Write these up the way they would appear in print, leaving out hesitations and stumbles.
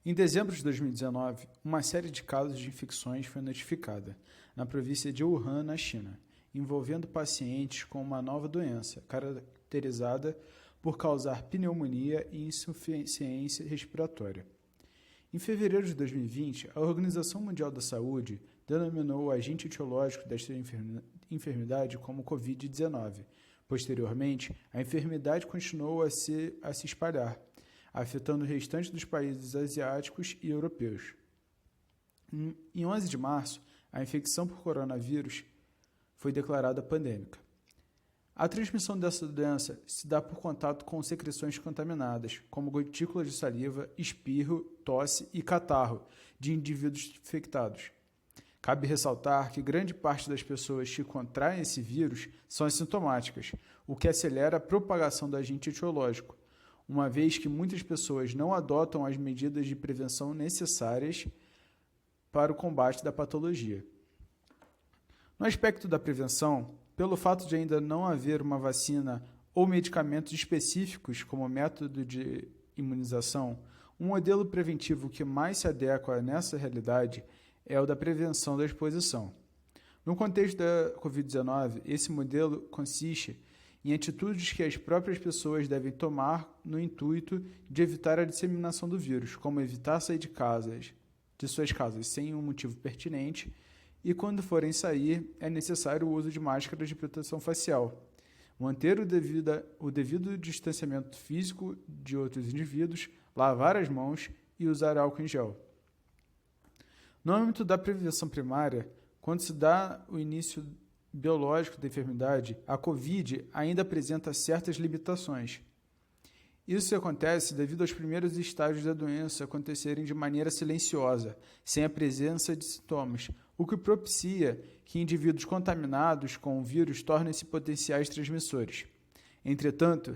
Em dezembro de 2019, uma série de casos de infecções foi notificada na província de Wuhan, na China, envolvendo pacientes com uma nova doença, caracterizada por causar pneumonia e insuficiência respiratória. Em fevereiro de 2020, a Organização Mundial da Saúde denominou o agente etiológico desta enfermidade como Covid-19. Posteriormente, a enfermidade continuou a se espalhar, afetando o restante dos países asiáticos e europeus. Em 11 de março, a infecção por coronavírus foi declarada pandêmica. A transmissão dessa doença se dá por contato com secreções contaminadas, como gotículas de saliva, espirro, tosse e catarro de indivíduos infectados. Cabe ressaltar que grande parte das pessoas que contraem esse vírus são assintomáticas, o que acelera a propagação do agente etiológico, uma vez que muitas pessoas não adotam as medidas de prevenção necessárias para o combate da patologia. No aspecto da prevenção, pelo fato de ainda não haver uma vacina ou medicamentos específicos como método de imunização, um modelo preventivo que mais se adequa nessa realidade é o da prevenção da exposição. No contexto da Covid-19, esse modelo consiste em atitudes que as próprias pessoas devem tomar no intuito de evitar a disseminação do vírus, como evitar sair de suas casas sem um motivo pertinente, e quando forem sair, é necessário o uso de máscaras de proteção facial, manter o devido distanciamento físico de outros indivíduos, lavar as mãos e usar álcool em gel. No âmbito da prevenção primária, quando se dá o início biológico da enfermidade, a COVID ainda apresenta certas limitações. Isso acontece devido aos primeiros estágios da doença acontecerem de maneira silenciosa, sem a presença de sintomas, o que propicia que indivíduos contaminados com o vírus tornem-se potenciais transmissores. Entretanto,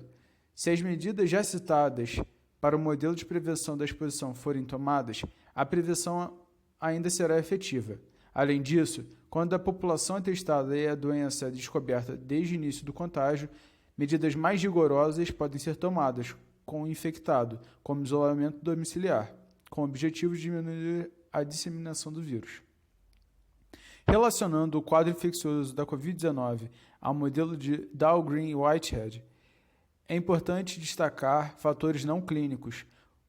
se as medidas já citadas para o modelo de prevenção da exposição forem tomadas, a prevenção ainda será efetiva. Além disso, quando a população é testada e a doença é descoberta desde o início do contágio, medidas mais rigorosas podem ser tomadas com o infectado, como isolamento domiciliar, com o objetivo de diminuir a disseminação do vírus. Relacionando o quadro infeccioso da Covid-19 ao modelo de Dahlgren-Whitehead, é importante destacar fatores não clínicos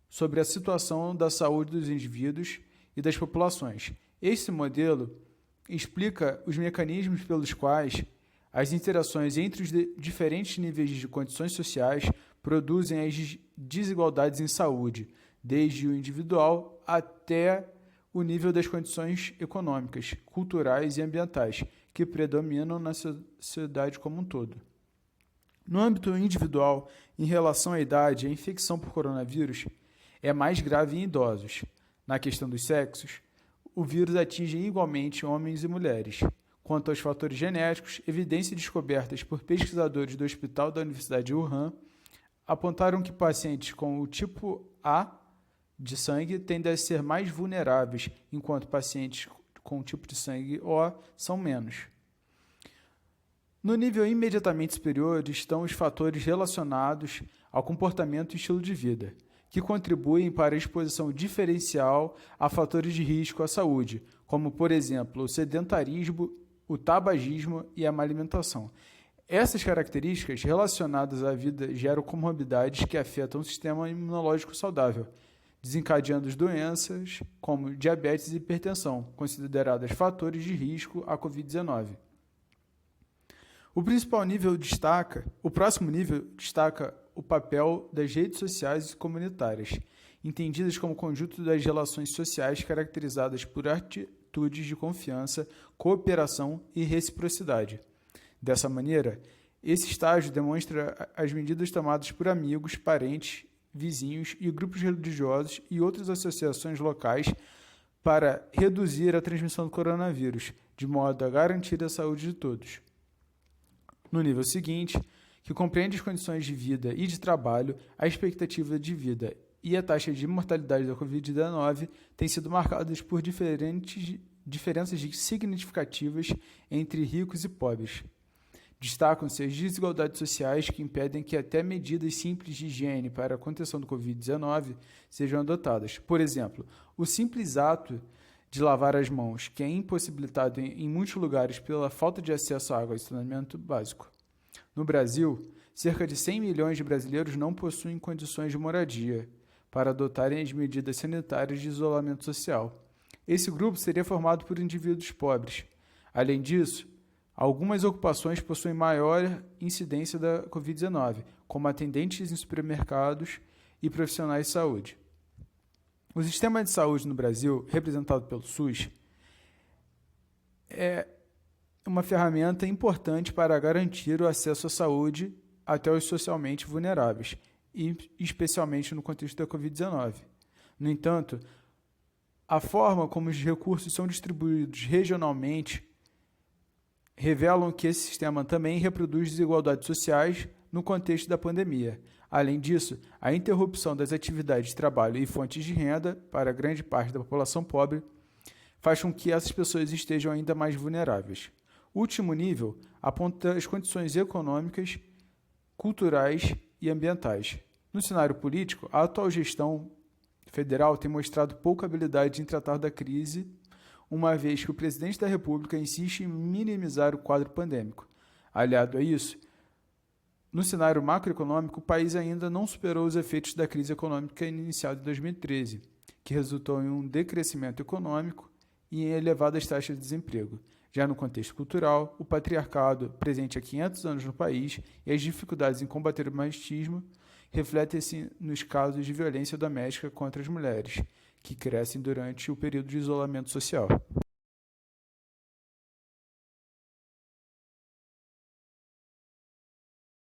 sobre a situação da saúde dos indivíduos e das populações. Este modelo explica os mecanismos pelos quais as interações entre os diferentes níveis de condições sociais produzem as desigualdades em saúde, desde o individual até o nível das condições econômicas, culturais e ambientais que predominam na sociedade como um todo. No âmbito individual, em relação à idade, a infecção por coronavírus é mais grave em idosos. Na questão dos sexos, o vírus atinge igualmente homens e mulheres. Quanto aos fatores genéticos, evidências descobertas por pesquisadores do Hospital da Universidade de Wuhan apontaram que pacientes com o tipo A de sangue tendem a ser mais vulneráveis, enquanto pacientes com o tipo de sangue O são menos. No nível imediatamente superior estão os fatores relacionados ao comportamento e estilo de vida, que contribuem para a exposição diferencial a fatores de risco à saúde, como, por exemplo, o sedentarismo, o tabagismo e a má alimentação. Essas características relacionadas à vida geram comorbidades que afetam o sistema imunológico saudável, desencadeando doenças como diabetes e hipertensão, consideradas fatores de risco à Covid-19. O próximo nível destaca o papel das redes sociais e comunitárias, entendidas como conjunto das relações sociais caracterizadas por atitudes de confiança, cooperação e reciprocidade. Dessa maneira, esse estágio demonstra as medidas tomadas por amigos, parentes, vizinhos e grupos religiosos e outras associações locais para reduzir a transmissão do coronavírus, de modo a garantir a saúde de todos. No nível seguinte, que compreende as condições de vida e de trabalho, a expectativa de vida e a taxa de mortalidade da Covid-19 têm sido marcadas por diferenças significativas entre ricos e pobres. Destacam-se as desigualdades sociais que impedem que até medidas simples de higiene para a contenção do Covid-19 sejam adotadas. Por exemplo, o simples ato de lavar as mãos, que é impossibilitado em muitos lugares pela falta de acesso à água e saneamento básico. No Brasil, cerca de 100 milhões de brasileiros não possuem condições de moradia para adotarem as medidas sanitárias de isolamento social. Esse grupo seria formado por indivíduos pobres. Além disso, algumas ocupações possuem maior incidência da Covid-19, como atendentes em supermercados e profissionais de saúde. O sistema de saúde no Brasil, representado pelo SUS, é uma ferramenta importante para garantir o acesso à saúde até os socialmente vulneráveis, e especialmente no contexto da Covid-19. No entanto, a forma como os recursos são distribuídos regionalmente revelam que esse sistema também reproduz desigualdades sociais no contexto da pandemia. Além disso, a interrupção das atividades de trabalho e fontes de renda para grande parte da população pobre faz com que essas pessoas estejam ainda mais vulneráveis. O último nível aponta as condições econômicas, culturais e ambientais. No cenário político, a atual gestão federal tem mostrado pouca habilidade em tratar da crise, uma vez que o presidente da República insiste em minimizar o quadro pandêmico. Aliado a isso, no cenário macroeconômico, o país ainda não superou os efeitos da crise econômica iniciada em 2013, que resultou em um decrescimento econômico e em elevadas taxas de desemprego. Já no contexto cultural, o patriarcado, presente há 500 anos no país, e as dificuldades em combater o machismo refletem-se nos casos de violência doméstica contra as mulheres, que crescem durante o período de isolamento social.